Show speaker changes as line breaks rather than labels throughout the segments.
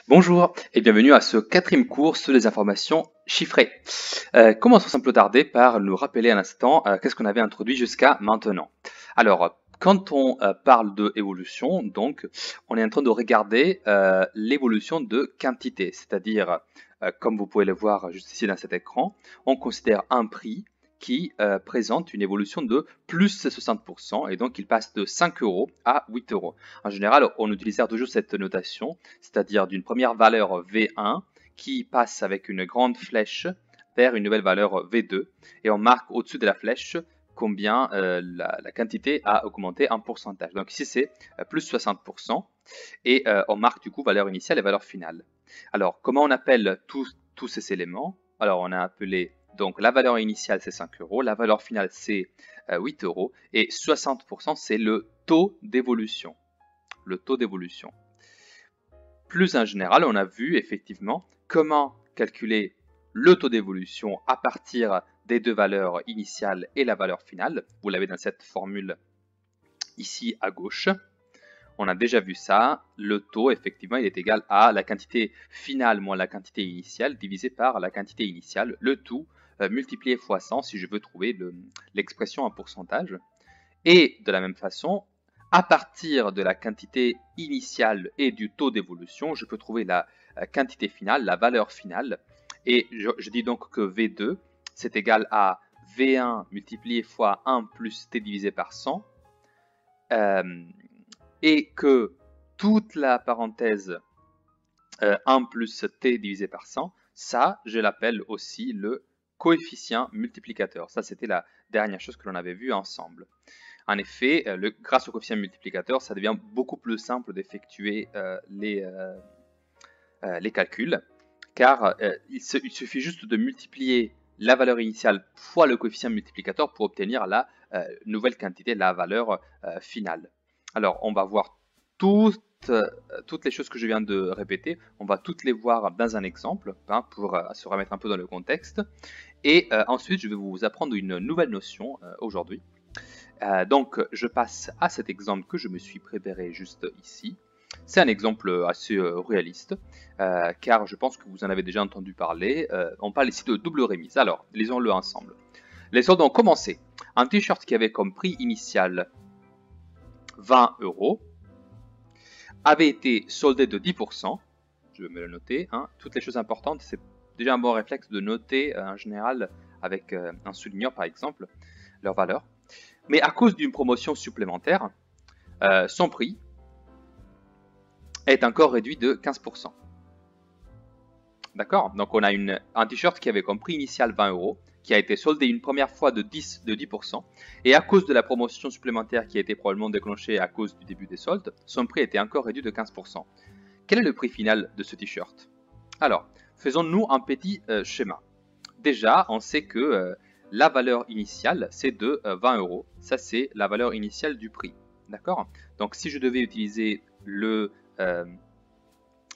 Bonjour et bienvenue à ce quatrième cours sur les informations chiffrées. Commençons sans plus tarder par nous rappeler un instant qu'est-ce qu'on avait introduit jusqu'à maintenant. Alors, quand on parle de évolution, donc, on est en train de regarder l'évolution de quantité, c'est-à-dire, comme vous pouvez le voir juste ici dans cet écran, on considère un prix qui présente une évolution de plus 60% et donc il passe de 5 euros à 8 euros. En général, on utilise toujours cette notation, c'est-à-dire d'une première valeur V1 qui passe avec une grande flèche vers une nouvelle valeur V2 et on marque au-dessus de la flèche combien la quantité a augmenté en pourcentage. Donc ici c'est plus 60% et on marque du coup valeur initiale et valeur finale. Alors comment on appelle tous ces éléments? Alors on a appelé donc la valeur initiale c'est 5 euros, la valeur finale c'est 8 euros et 60% c'est le taux d'évolution. Le taux d'évolution. Plus en général, on a vu effectivement comment calculer le taux d'évolution à partir des deux valeurs initiales et la valeur finale. Vous l'avez dans cette formule ici à gauche. On a déjà vu ça. Le taux, effectivement, il est égal à la quantité finale moins la quantité initiale divisé par la quantité initiale, le tout multiplié fois 100 si je veux trouver l'expression en pourcentage. Et de la même façon, à partir de la quantité initiale et du taux d'évolution, je peux trouver la quantité finale, la valeur finale. Et je dis donc que V2, c'est égal à V1 multiplié fois 1 plus T divisé par 100. Et que toute la parenthèse 1 plus T divisé par 100, ça, je l'appelle aussi le coefficient multiplicateur. Ça, c'était la dernière chose que l'on avait vue ensemble. En effet, grâce au coefficient multiplicateur, ça devient beaucoup plus simple d'effectuer les calculs, car il suffit juste de multiplier la valeur initiale fois le coefficient multiplicateur pour obtenir la nouvelle quantité, la valeur finale. Alors, on va voir toutes les choses que je viens de répéter, on va toutes les voir dans un exemple, hein, pour se remettre un peu dans le contexte. Et ensuite, je vais vous apprendre une nouvelle notion aujourd'hui. Donc, je passe à cet exemple que je me suis préparé juste ici. C'est un exemple assez réaliste, car je pense que vous en avez déjà entendu parler. On parle ici de double remise. Alors, lisons-le ensemble. Les soldes ont commencé. Un t-shirt qui avait comme prix initial 20 euros avait été soldé de 10%. Je vais me le noter. Hein. Toutes les choses importantes, c'est déjà un bon réflexe de noter en général avec un souligneur par exemple leur valeur. Mais à cause d'une promotion supplémentaire, son prix est encore réduit de 15%. D'accord? Donc on a un t-shirt qui avait comme prix initial 20 euros, qui a été soldé une première fois de 10%, et à cause de la promotion supplémentaire qui a été probablement déclenchée à cause du début des soldes, son prix était encore réduit de 15%. Quel est le prix final de ce t-shirt? Alors, faisons-nous un petit schéma. Déjà, on sait que la valeur initiale, c'est de 20 euros. Ça, c'est la valeur initiale du prix. D'accord? Donc, si je devais utiliser le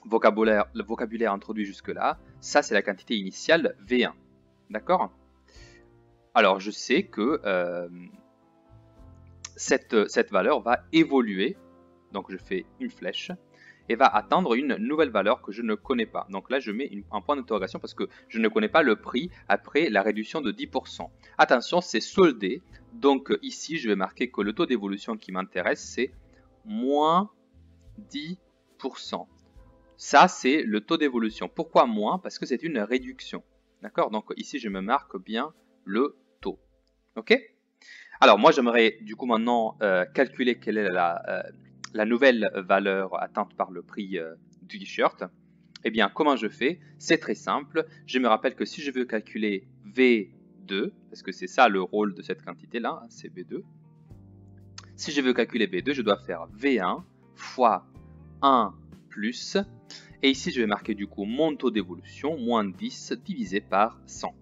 vocabulaire introduit jusque-là, ça, c'est la quantité initiale V1. D'accord? Alors, je sais que cette valeur va évoluer. Donc, je fais une flèche et va atteindre une nouvelle valeur que je ne connais pas. Donc là, je mets un point d'interrogation parce que je ne connais pas le prix après la réduction de 10%. Attention, c'est soldé. Donc ici, je vais marquer que le taux d'évolution qui m'intéresse, c'est moins 10%. Ça, c'est le taux d'évolution. Pourquoi moins? Parce que c'est une réduction. D'accord? Donc ici, je me marque bien le taux. OK? Alors moi, j'aimerais du coup maintenant calculer quelle est la nouvelle valeur atteinte par le prix du t-shirt. Eh bien, comment je fais? C'est très simple. Je me rappelle que si je veux calculer V2, parce que c'est ça le rôle de cette quantité-là, c'est V2. Si je veux calculer V2, je dois faire V1 fois 1 plus, et ici je vais marquer du coup mon taux d'évolution, moins 10 divisé par 100.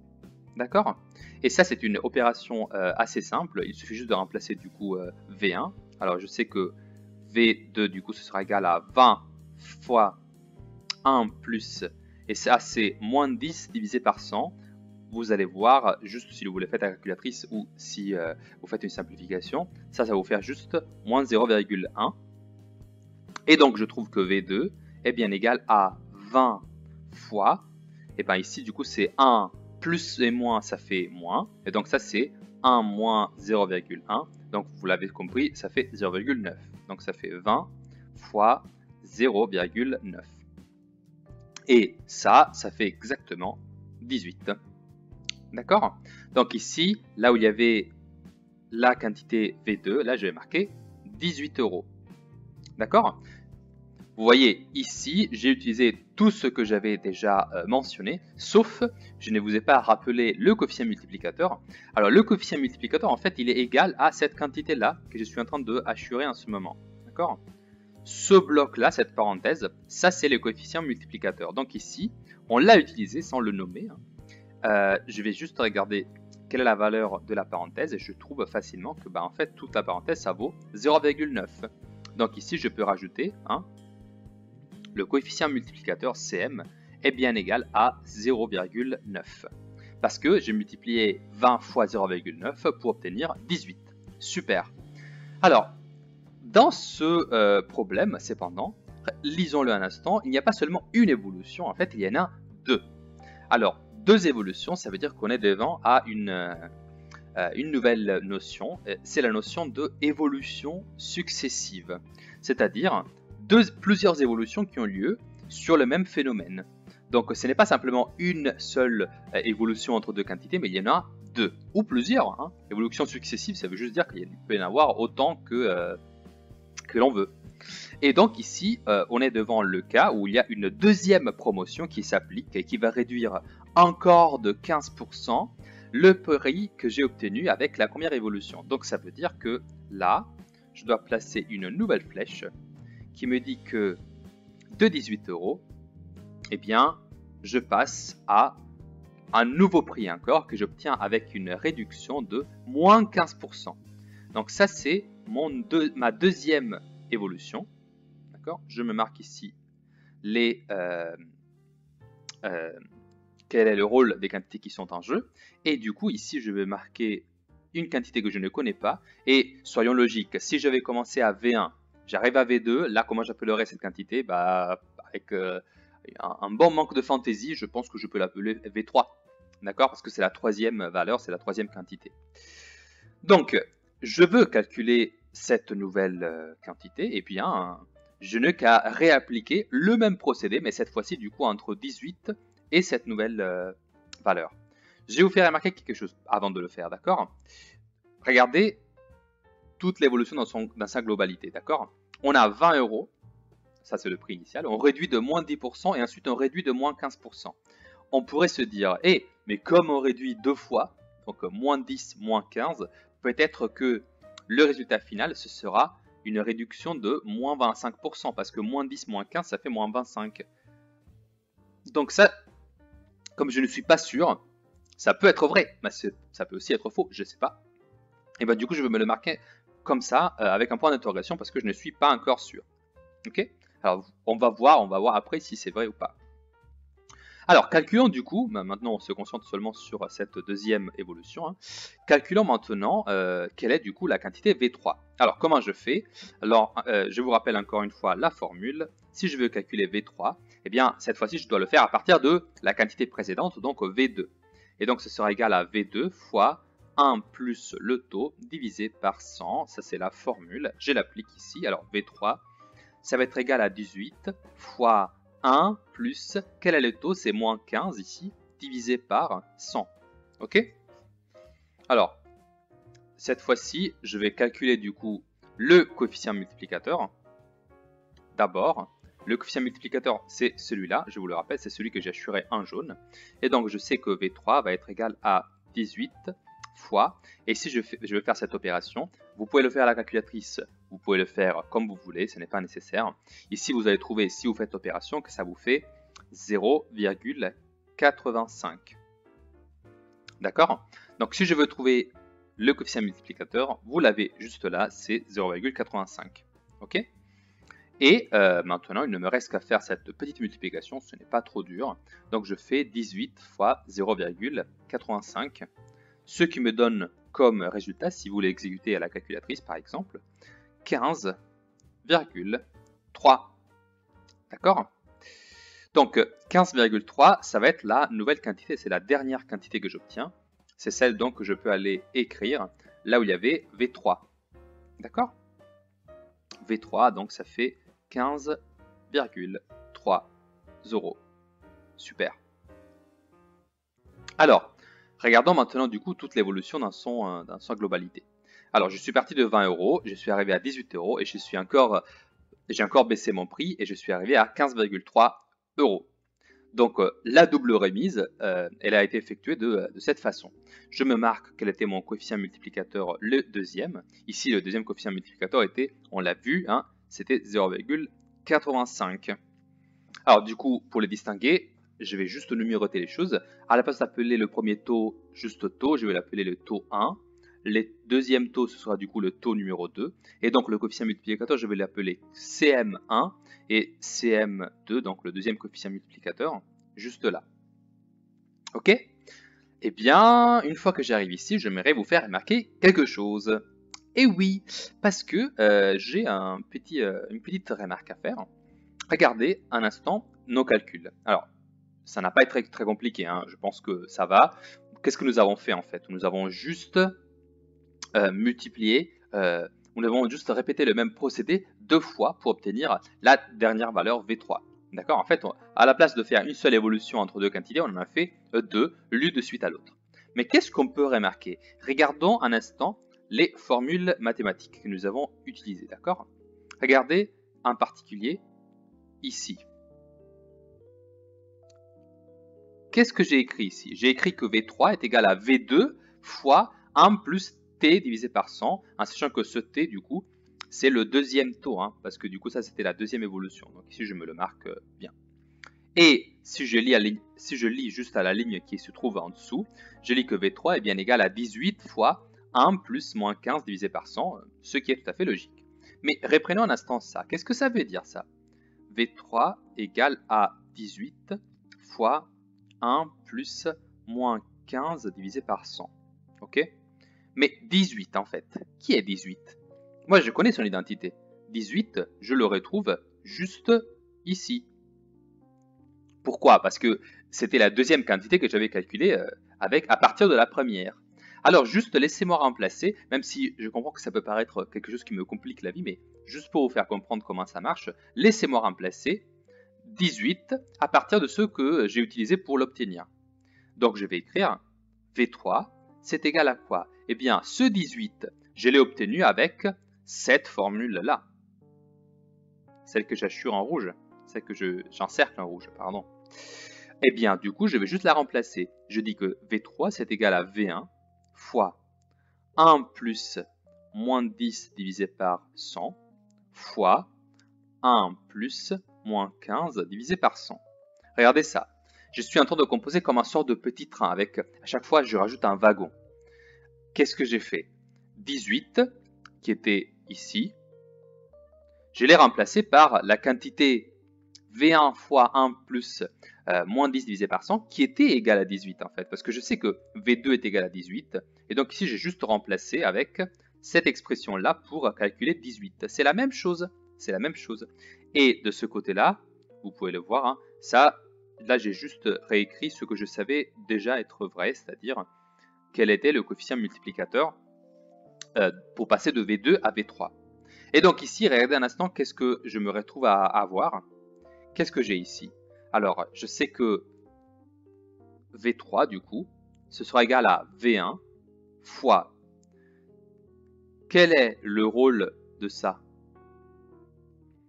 D'accord? Et ça, c'est une opération assez simple. Il suffit juste de remplacer du coup V1. Alors, je sais que V2, du coup, ce sera égal à 20 fois 1 plus, et ça, c'est moins 10 divisé par 100. Vous allez voir, juste si vous le faites à la calculatrice ou si vous faites une simplification, ça va vous faire juste moins 0,1. Et donc, je trouve que V2 est bien égal à 20 fois, et bien ici du coup c'est 1 plus et moins, ça fait moins, et donc ça c'est 1 moins 0,1, donc vous l'avez compris, ça fait 0,9. Donc ça fait 20 fois 0,9. Et ça fait exactement 18. D'accord? Donc ici, là où il y avait la quantité V2, là je vais marquer 18 euros. D'accord? Vous voyez ici, j'ai utilisé tout ce que j'avais déjà mentionné, sauf je ne vous ai pas rappelé le coefficient multiplicateur. Alors le coefficient multiplicateur, en fait, il est égal à cette quantité-là que je suis en train de assurer en ce moment. D'accord? Ce bloc-là, cette parenthèse, ça c'est le coefficient multiplicateur. Donc ici, on l'a utilisé sans le nommer. Je vais juste regarder quelle est la valeur de la parenthèse et je trouve facilement que en fait toute la parenthèse ça vaut 0,9. Donc ici je peux rajouter le coefficient multiplicateur CM est bien égal à 0,9 parce que j'ai multiplié 20 fois 0,9 pour obtenir 18. Super. Alors dans ce problème cependant, lisons-le un instant, il n'y a pas seulement une évolution, en fait il y en a deux. Alors deux évolutions, ça veut dire qu'on est devant à une nouvelle notion, c'est la notion de évolution successive, c'est-à-dire plusieurs évolutions qui ont lieu sur le même phénomène. Donc ce n'est pas simplement une seule évolution entre deux quantités, mais il y en a deux, ou plusieurs. Évolution successive, ça veut juste dire qu'il peut y en avoir autant que l'on veut. Et donc ici, on est devant le cas où il y a une deuxième promotion qui s'applique et qui va réduire encore de 15% le prix que j'ai obtenu avec la première évolution. Donc ça veut dire que là, je dois placer une nouvelle flèche qui me dit que de 18 euros, eh bien, je passe à un nouveau prix encore que j'obtiens avec une réduction de moins 15%. Donc ça, c'est ma deuxième évolution. Je me marque ici quel est le rôle des quantités qui sont en jeu. Et du coup, ici, je vais marquer une quantité que je ne connais pas. Et soyons logiques, si j'avais commencé à V1, j'arrive à V2, là, comment j'appellerais cette quantité? Avec un bon manque de fantaisie, je pense que je peux l'appeler V3. D'accord? Parce que c'est la troisième valeur, c'est la troisième quantité. Donc, je veux calculer cette nouvelle quantité, et bien, je n'ai qu'à réappliquer le même procédé, mais cette fois-ci, du coup, entre 18 et cette nouvelle valeur. Je vais vous faire remarquer quelque chose avant de le faire, d'accord? Regardez toute l'évolution dans sa globalité, d'accord? On a 20 euros, ça c'est le prix initial, on réduit de moins 10% et ensuite on réduit de moins 15%. On pourrait se dire, mais comme on réduit deux fois, donc moins 10, moins 15, peut-être que le résultat final, ce sera une réduction de moins 25%, parce que moins 10, moins 15, ça fait moins 25. Donc ça, comme je ne suis pas sûr, ça peut être vrai, mais ça peut aussi être faux, je ne sais pas. Et du coup, je vais me le marquer comme ça, avec un point d'interrogation, parce que je ne suis pas encore sûr. Ok? Alors, on va voir après si c'est vrai ou pas. Alors, calculons du coup, maintenant on se concentre seulement sur cette deuxième évolution. Calculons maintenant quelle est du coup la quantité V3. Alors, comment je fais? Alors, je vous rappelle encore une fois la formule. Si je veux calculer V3, eh bien, cette fois-ci, je dois le faire à partir de la quantité précédente, donc V2. Et donc, ce sera égal à V2 fois 1 plus le taux divisé par 100. Ça, c'est la formule. Je l'applique ici. Alors, V3, ça va être égal à 18 fois 1 plus, quel est le taux? C'est moins 15 ici, divisé par 100. Ok? Alors, cette fois-ci, je vais calculer du coup le coefficient multiplicateur. D'abord, le coefficient multiplicateur, c'est celui-là, je vous le rappelle, c'est celui que j'ai assuré en jaune. Et donc, je sais que V3 va être égal à 18 fois, et si je vais faire cette opération, vous pouvez le faire à la calculatrice, vous pouvez le faire comme vous voulez, ce n'est pas nécessaire. Ici, vous allez trouver, si vous faites l'opération, que ça vous fait 0,85. D'accord? Donc, si je veux trouver le coefficient multiplicateur, vous l'avez juste là, c'est 0,85. Ok? Et maintenant, il ne me reste qu'à faire cette petite multiplication, ce n'est pas trop dur. Donc, je fais 18 fois 0,85. Ce qui me donne comme résultat, si vous l'exécutez à la calculatrice par exemple, 15,3. D'accord? Donc 15,3, ça va être la nouvelle quantité, c'est la dernière quantité que j'obtiens. C'est celle donc que je peux aller écrire là où il y avait V3. D'accord? V3, donc ça fait 15,3 euros. Super. Alors, regardons maintenant du coup toute l'évolution dans sa globalité. Alors, je suis parti de 20 euros, je suis arrivé à 18 euros et j'ai encore baissé mon prix et je suis arrivé à 15,3 euros. Donc, la double remise, elle a été effectuée de cette façon. Je me marque quel était mon coefficient multiplicateur, le deuxième. Ici, le deuxième coefficient multiplicateur était, on l'a vu, hein, c'était 0,85. Alors, du coup, pour les distinguer, je vais juste numéroter les choses. À la place d'appeler le premier taux juste taux, je vais l'appeler le taux 1. Le deuxième taux, ce sera du coup le taux numéro 2. Et donc, le coefficient multiplicateur, je vais l'appeler CM1 et CM2, donc le deuxième coefficient multiplicateur, juste là. Ok? Eh bien, une fois que j'arrive ici, j'aimerais vous faire remarquer quelque chose. Et oui, parce que j'ai une petite remarque à faire. Regardez un instant nos calculs. Alors, ça n'a pas été très compliqué, hein. Je pense que ça va. Qu'est-ce que nous avons fait en fait? Nous avons juste multiplié, nous avons juste répété le même procédé 2 fois pour obtenir la dernière valeur V3. D'accord? En fait, à la place de faire une seule évolution entre deux quantités, on en a fait 2, l'une de suite à l'autre. Mais qu'est-ce qu'on peut remarquer? Regardons un instant les formules mathématiques que nous avons utilisées. D'accord? Regardez en particulier ici. Qu'est-ce que j'ai écrit ici? J'ai écrit que V3 est égal à V2 fois 1 plus T divisé par 100, en sachant que ce T, du coup, c'est le deuxième taux, hein, parce que du coup, ça, c'était la deuxième évolution. Donc ici, je me le marque bien. Et si je lis juste à la ligne qui se trouve en dessous, je lis que V3 est bien égal à 18 fois 1 plus moins 15 divisé par 100, ce qui est tout à fait logique. Mais reprenons un instant ça. Qu'est-ce que ça veut dire, ça? V3 égale à 18 fois 1 plus moins 15 divisé par 100. Ok? Mais 18 en fait. Qui est 18? Moi je connais son identité. 18, je le retrouve juste ici. Pourquoi? Parce que c'était la deuxième quantité que j'avais calculée à partir de la première. Alors juste laissez-moi remplacer, même si je comprends que ça peut paraître quelque chose qui me complique la vie, mais juste pour vous faire comprendre comment ça marche, laissez-moi remplacer 18 à partir de ceux que j'ai utilisés pour l'obtenir. Donc je vais écrire V3, c'est égal à quoi? Eh bien, ce 18, je l'ai obtenu avec cette formule-là. Celle que j'assure en rouge, celle que j'encercle en rouge, pardon. Eh bien, du coup, je vais juste la remplacer. Je dis que V3, c'est égal à V1 fois 1 plus moins 10 divisé par 100 fois 1 plus moins 15 divisé par 100. Regardez ça. Je suis en train de composer comme un sort de petit train avec, à chaque fois, je rajoute un wagon. Qu'est-ce que j'ai fait? 18, qui était ici, je l'ai remplacé par la quantité V1 fois 1 plus moins 10 divisé par 100, qui était égal à 18 en fait, parce que je sais que V2 est égal à 18, et donc ici j'ai juste remplacé avec cette expression-là pour calculer 18. C'est la même chose, c'est la même chose. Et de ce côté-là, vous pouvez le voir, hein, ça, là j'ai juste réécrit ce que je savais déjà être vrai, c'est-à-dire quel était le coefficient multiplicateur pour passer de V2 à V3. Et donc ici, regardez un instant, qu'est-ce que je me retrouve à avoir? Qu'est-ce que j'ai ici? Alors, je sais que V3, du coup, ce sera égal à V1 fois... Quel est le rôle de ça?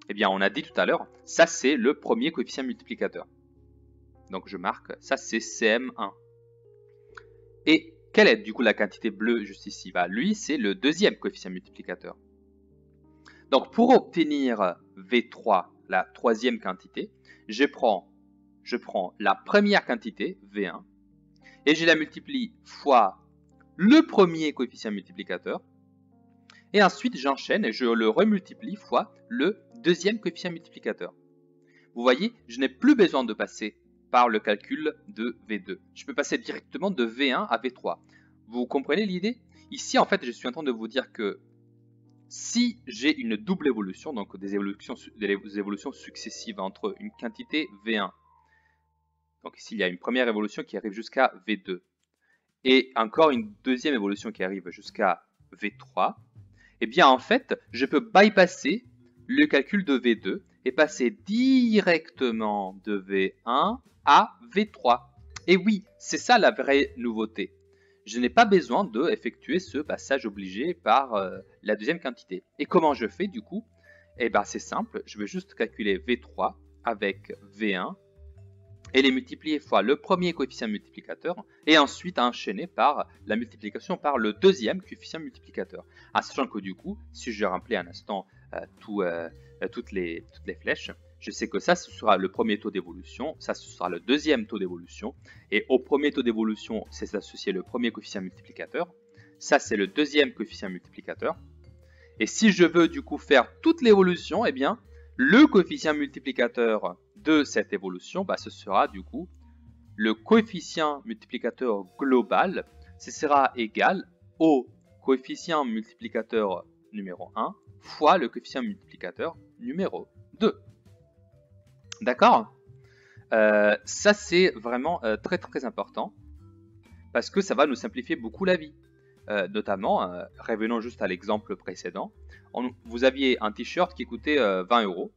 Eh bien, on a dit tout à l'heure, ça c'est le premier coefficient multiplicateur. Donc je marque, ça c'est CM1. Et quelle est du coup la quantité bleue juste ici? Bah, lui, c'est le deuxième coefficient multiplicateur. Donc pour obtenir V3, la troisième quantité, je prends la première quantité, V1, et je la multiplie fois le premier coefficient multiplicateur, et ensuite j'enchaîne et je le remultiplie fois le deuxième coefficient multiplicateur. Vous voyez, je n'ai plus besoin de passer par le calcul de V2. Je peux passer directement de V1 à V3. Vous comprenez l'idée? Ici, en fait, je suis en train de vous dire que si j'ai une double évolution, donc des évolutions successives entre une quantité V1 Donc ici, il y a une première évolution qui arrive jusqu'à V2. Et encore une deuxième évolution qui arrive jusqu'à V3. Eh bien, en fait, je peux bypasser le calcul de V2 et passer directement de V1 à V3. Et oui, c'est ça la vraie nouveauté. Je n'ai pas besoin d'effectuer ce passage obligé par la deuxième quantité. Et comment je fais du coup? Eh bien, c'est simple, je vais juste calculer V3 avec V1 et les multiplier fois le premier coefficient multiplicateur et ensuite enchaîner par la multiplication par le deuxième coefficient multiplicateur. En sachant que du coup, si je rappelais un instant toutes les flèches, je sais que ça, ce sera le premier taux d'évolution, ça, ce sera le deuxième taux d'évolution, et au premier taux d'évolution, c'est associé le premier coefficient multiplicateur, ça, c'est le deuxième coefficient multiplicateur, et si je veux du coup faire toute l'évolution, eh bien, le coefficient multiplicateur de cette évolution, bah, ce sera du coup le coefficient multiplicateur global, ce sera égal au coefficient multiplicateur numéro 1 fois le coefficient multiplicateur numéro 2. D'accord? Ça, c'est vraiment très très important parce que ça va nous simplifier beaucoup la vie. Notamment, revenons juste à l'exemple précédent, vous aviez un t-shirt qui coûtait 20 euros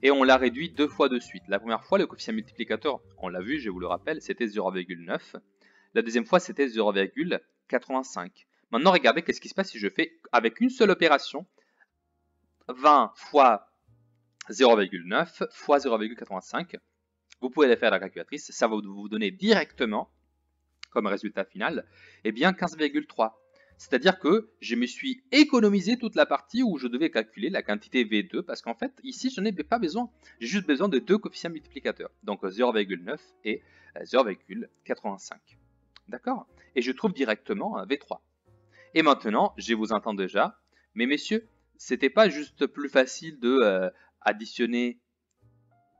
et on l'a réduit deux fois de suite. La première fois, le coefficient multiplicateur, on l'a vu, je vous le rappelle, c'était 0,9. La deuxième fois, c'était 0,85. Maintenant, regardez qu'est-ce qui se passe si je fais avec une seule opération 20 fois 0,9 fois 0,85. Vous pouvez les faire à la calculatrice, ça va vous donner directement, comme résultat final, eh bien 15,3. C'est-à-dire que je me suis économisé toute la partie où je devais calculer la quantité V2 parce qu'en fait, ici, je n'ai pas besoin. J'ai juste besoin de deux coefficients multiplicateurs, donc 0,9 et 0,85. D'accord? Et je trouve directement V3. Et maintenant, je vous entends déjà, mais messieurs, c'était pas juste plus facile de additionner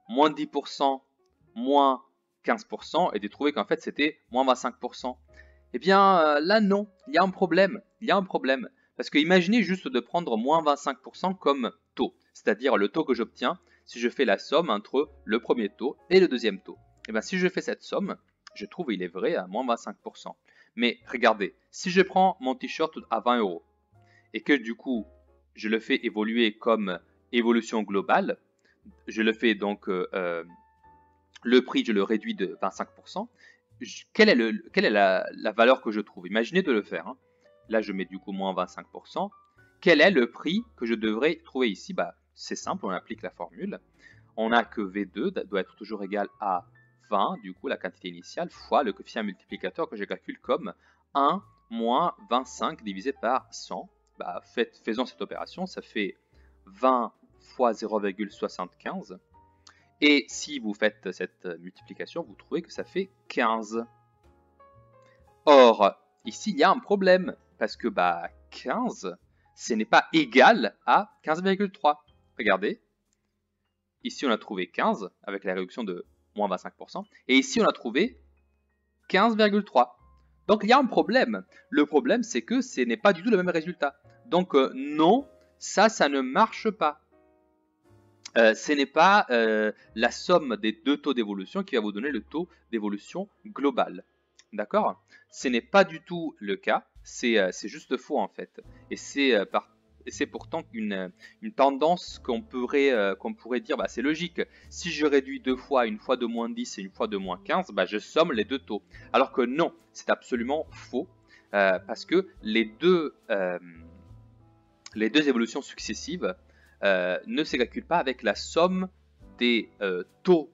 moins 10%, moins 15% et de trouver qu'en fait c'était moins 25%. Eh bien là non, il y a un problème, il y a un problème. Parce que imaginez juste de prendre moins 25% comme taux, c'est-à-dire le taux que j'obtiens si je fais la somme entre le premier taux et le deuxième taux. Et bien si je fais cette somme, je trouve il est vrai à moins 25%. Mais regardez, si je prends mon t-shirt à 20 euros et que du coup je le fais évoluer comme évolution globale, je le fais donc le prix, je le réduis de 25%. Quelle est la valeur que je trouve? Imaginez de le faire. Hein. Là, je mets du coup moins 25%. Quel est le prix que je devrais trouver ici? Bah, c'est simple, on applique la formule. On a que V2 doit être toujours égal à 20, du coup, la quantité initiale, fois le coefficient multiplicateur que je calcule comme 1 moins 25 divisé par 100. Bah, faisons cette opération, ça fait 20 fois 0,75. Et si vous faites cette multiplication, vous trouvez que ça fait 15. Or, ici, il y a un problème, parce que 15, ce n'est pas égal à 15,3. Regardez, ici on a trouvé 15, avec la réduction de moins 25%, et ici on a trouvé 15,3. Donc il y a un problème. Le problème, c'est que ce n'est pas du tout le même résultat. Donc non, ça ne marche pas. Ce n'est pas la somme des deux taux d'évolution qui va vous donner le taux d'évolution global. D'accord? Ce n'est pas du tout le cas, c'est juste faux en fait. Et c'est pourtant une tendance qu'on pourrait dire, bah, c'est logique. Si je réduis deux fois, une fois de moins 10 et une fois de moins 15, bah, je somme les deux taux. Alors que non, c'est absolument faux, parce que les deux évolutions successives ne se calcule pas avec la somme des taux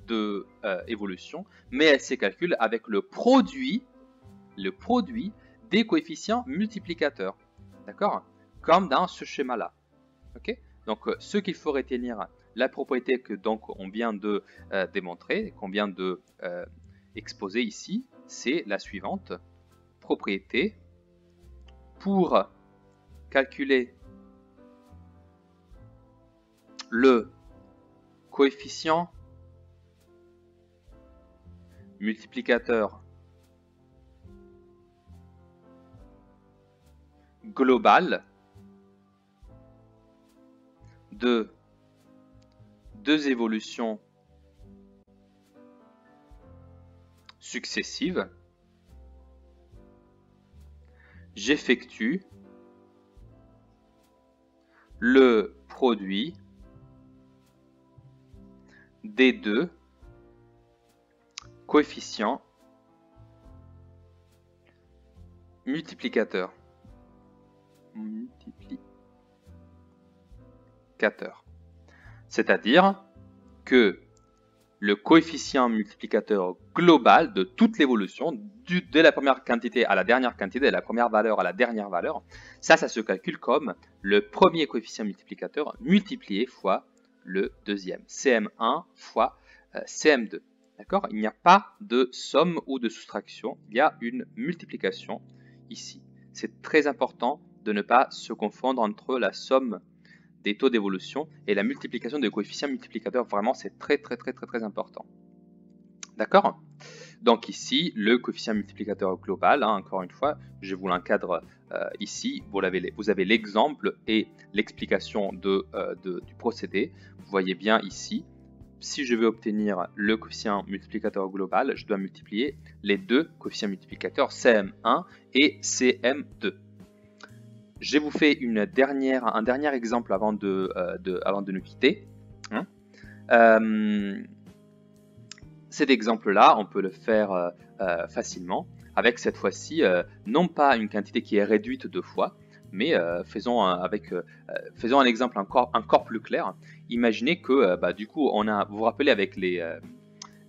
de évolution, mais elle se calcule avec le produit des coefficients multiplicateurs. D'accord? Comme dans ce schéma-là. Ok? Donc, ce qu'il faut retenir, la propriété que donc on vient de démontrer, qu'on vient de exposer ici, c'est la suivante. Propriété pour calculer le coefficient multiplicateur global de deux évolutions successives, j'effectue le produit des deux coefficients multiplicateurs. C'est-à-dire que le coefficient multiplicateur global de toute l'évolution, de la première quantité à la dernière quantité, de la première valeur à la dernière valeur, ça se calcule comme le premier coefficient multiplicateur multiplié fois le deuxième, CM1 fois CM2. D'accord? Il n'y a pas de somme ou de soustraction, il y a une multiplication ici. C'est très important de ne pas se confondre entre la somme des taux d'évolution et la multiplication des coefficients multiplicateurs. Vraiment, c'est très important. D'accord? Donc ici, le coefficient multiplicateur global, encore une fois, je vous l'encadre ici. Vous avez l'exemple et l'explication du procédé. Vous voyez bien ici, si je veux obtenir le coefficient multiplicateur global, je dois multiplier les deux coefficients multiplicateurs CM1 et CM2. Je vous fais un dernier exemple avant de nous quitter. Cet exemple-là, on peut le faire facilement avec cette fois-ci, non pas une quantité qui est réduite deux fois, mais faisons un exemple encore plus clair. Imaginez que du coup, vous vous rappelez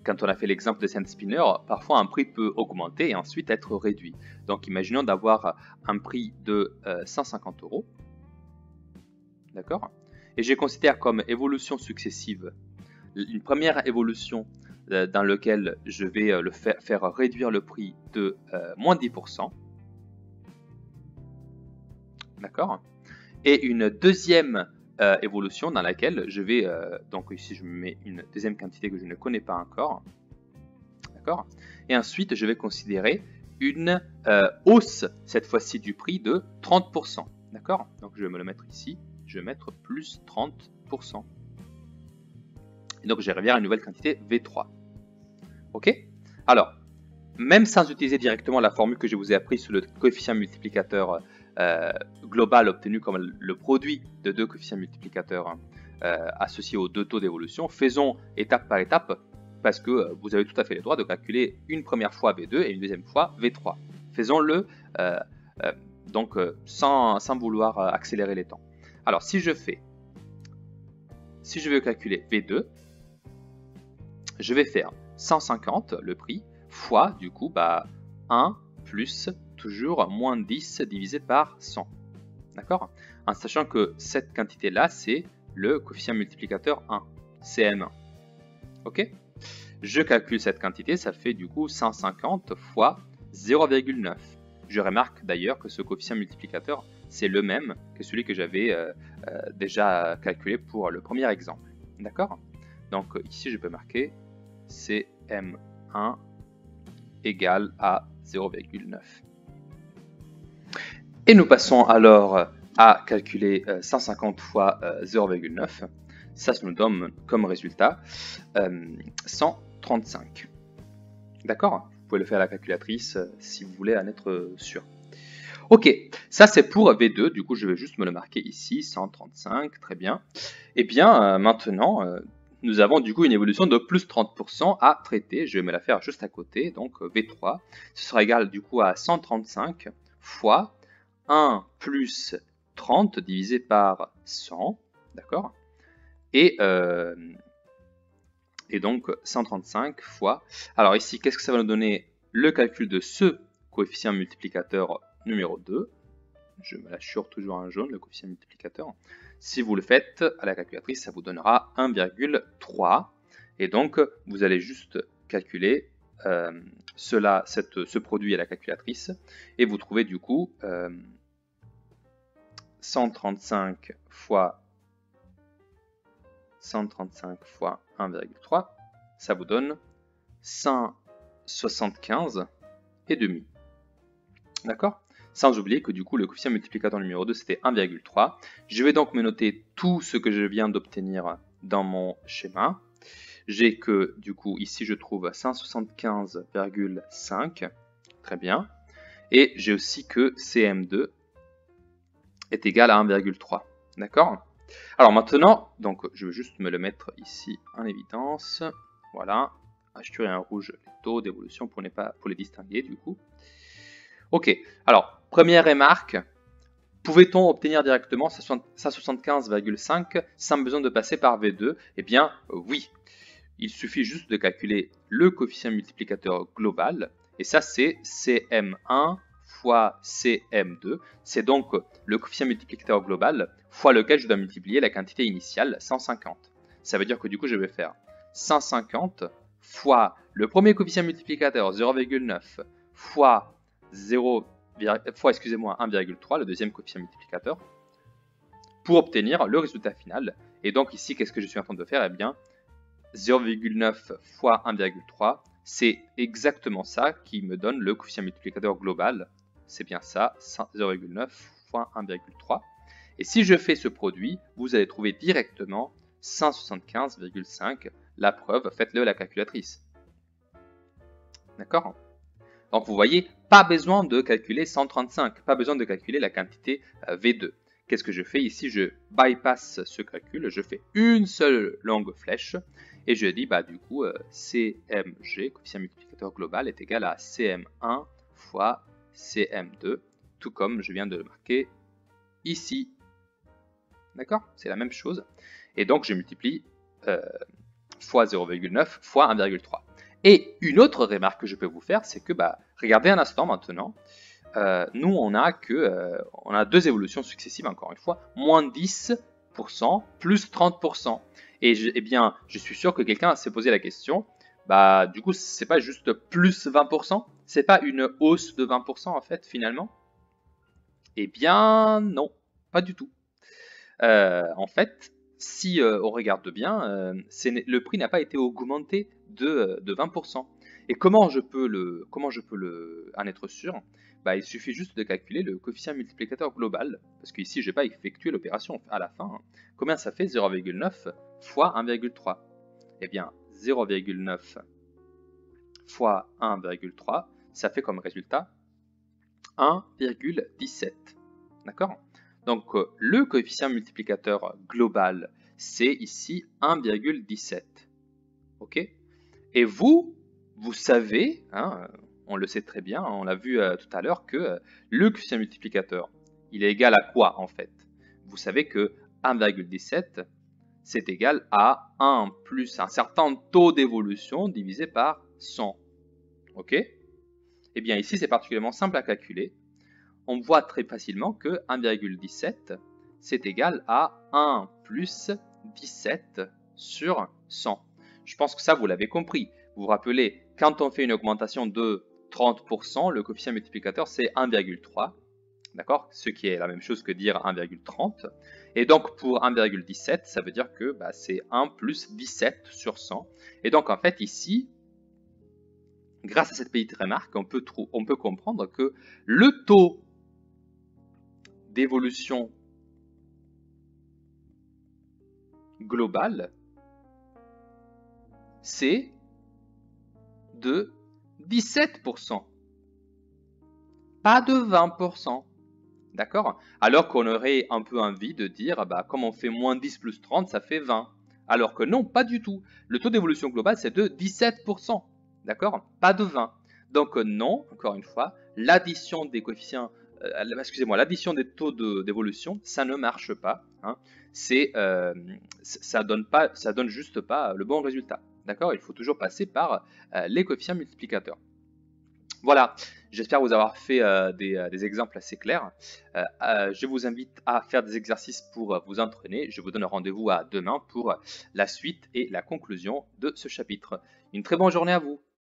quand on a fait l'exemple de Sand Spinner, parfois un prix peut augmenter et ensuite être réduit. Donc imaginons d'avoir un prix de 150 €. D'accord? Et je considère comme évolution successive une première évolution dans laquelle je vais faire réduire le prix de moins 10%. D'accord? Et une deuxième évolution dans laquelle je vais, donc ici je mets une deuxième quantité que je ne connais pas encore. D'accord? Et ensuite je vais considérer une hausse, cette fois-ci du prix de 30%. D'accord? Donc je vais me le mettre ici, je vais mettre plus 30%. Et donc je reviens à une nouvelle quantité V3. Ok? Alors, même sans utiliser directement la formule que je vous ai apprise sur le coefficient multiplicateur global obtenu comme le produit de deux coefficients multiplicateurs associés aux deux taux d'évolution, faisons étape par étape parce que vous avez tout à fait le droit de calculer une première fois V2 et une deuxième fois V3. Faisons-le donc sans vouloir accélérer les temps. Alors si je veux calculer V2, je vais faire 150 le prix fois du coup 1 plus toujours moins 10 divisé par 100. D'accord? En sachant que cette quantité-là, c'est le coefficient multiplicateur 1, CM1. Ok? Je calcule cette quantité, ça fait du coup 150 fois 0,9. Je remarque d'ailleurs que ce coefficient multiplicateur, c'est le même que celui que j'avais déjà calculé pour le premier exemple. D'accord? Donc ici, je peux marquer CM1 égale à 0,9. Et nous passons alors à calculer 150 fois 0,9. Ça nous donne comme résultat 135. D'accord? Vous pouvez le faire à la calculatrice si vous voulez en être sûr. Ok, ça c'est pour V2, du coup je vais juste me le marquer ici, 135, très bien. Et bien maintenant, nous avons du coup une évolution de plus 30% à traiter. Je vais me la faire juste à côté, donc V3. Ce sera égal du coup à 135 fois 1 plus 30 divisé par 100, d'accord? Et donc 135 fois... Alors ici, qu'est-ce que ça va nous donner? Le calcul de ce coefficient multiplicateur numéro 2. Je me l'assure toujours en jaune, le coefficient multiplicateur. Si vous le faites à la calculatrice, ça vous donnera 1,3. Et donc, vous allez juste calculer ce produit à la calculatrice. Et vous trouvez du coup 135 fois 1,3. Ça vous donne 175,5. D'accord? Sans oublier que du coup le coefficient multiplicateur numéro 2 c'était 1,3. Je vais donc me noter tout ce que je viens d'obtenir dans mon schéma. j'ai que, du coup, ici je trouve 175,5, très bien, et j'ai aussi que CM2 est égal à 1,3, d'accord? Alors maintenant, donc je vais juste me le mettre ici en évidence, voilà, acheter un rouge les taux d'évolution pour les distinguer du coup. Ok, alors première remarque, pouvait-on obtenir directement 175,5 sans besoin de passer par V2? Eh bien oui, il suffit juste de calculer le coefficient multiplicateur global, et ça c'est CM1 fois CM2, c'est donc le coefficient multiplicateur global fois lequel je dois multiplier la quantité initiale 150. Ça veut dire que du coup je vais faire 150 fois le premier coefficient multiplicateur 0,9 fois 1,3, le deuxième coefficient multiplicateur, pour obtenir le résultat final. Et donc ici, qu'est-ce que je suis en train de faire? Eh bien, 0,9 fois 1,3, c'est exactement ça qui me donne le coefficient multiplicateur global. C'est bien ça, 0,9 fois 1,3. Et si je fais ce produit, vous allez trouver directement 175,5. La preuve, faites-le à la calculatrice. D'accord? Donc vous voyez, pas besoin de calculer 135, pas besoin de calculer la quantité V2. Qu'est-ce que je fais ici? Je bypass ce calcul, je fais une seule longue flèche et je dis bah du coup CMG, coefficient multiplicateur global, est égal à CM1 fois CM2, tout comme je viens de le marquer ici. D'accord? C'est la même chose. Et donc je multiplie fois 0,9 fois 1,3. Et une autre remarque que je peux vous faire, c'est que, regardez un instant maintenant, nous on a deux évolutions successives, encore une fois, moins 10%, plus 30%. Et eh bien, je suis sûr que quelqu'un s'est posé la question, du coup, c'est pas juste plus 20%, c'est pas une hausse de 20% en fait, finalement? Eh bien, non, pas du tout. En fait, si on regarde bien, le prix n'a pas été augmenté de 20%. Et comment je peux en être sûr? Il suffit juste de calculer le coefficient multiplicateur global, parce qu'ici, je n'ai pas effectué l'opération à la fin. Hein. Combien ça fait 0,9 fois 1,3? Eh bien, 0,9 fois 1,3, ça fait comme résultat 1,17. D'accord? Donc, le coefficient multiplicateur global, c'est ici 1,17. OK? Et vous savez, hein, on le sait très bien, on l'a vu tout à l'heure, que le coefficient multiplicateur, il est égal à quoi en fait? Vous savez que 1,17, c'est égal à 1 plus un certain taux d'évolution divisé par 100. OK? Eh bien ici, c'est particulièrement simple à calculer. On voit très facilement que 1,17, c'est égal à 1 plus 17 sur 100. Je pense que ça, vous l'avez compris. Vous vous rappelez, quand on fait une augmentation de 30%, le coefficient multiplicateur, c'est 1,3. D'accord? Ce qui est la même chose que dire 1,30. Et donc, pour 1,17, ça veut dire que c'est 1 plus 17 sur 100. Et donc, en fait, ici, grâce à cette petite remarque, on peut comprendre que le taux d'évolution globale, c'est de 17%, pas de 20%. D'accord? Alors qu'on aurait un peu envie de dire, comme on fait moins 10 plus 30, ça fait 20. Alors que non, pas du tout. Le taux d'évolution globale, c'est de 17%. D'accord? Pas de 20. Donc non, encore une fois, l'addition des coefficients, l'addition des taux d'évolution, ça ne marche pas. Hein. Ça donne juste pas le bon résultat. D'accord? Il faut toujours passer par les coefficients multiplicateurs. Voilà, j'espère vous avoir fait des exemples assez clairs. Je vous invite à faire des exercices pour vous entraîner. Je vous donne rendez-vous à demain pour la suite et la conclusion de ce chapitre. Une très bonne journée à vous.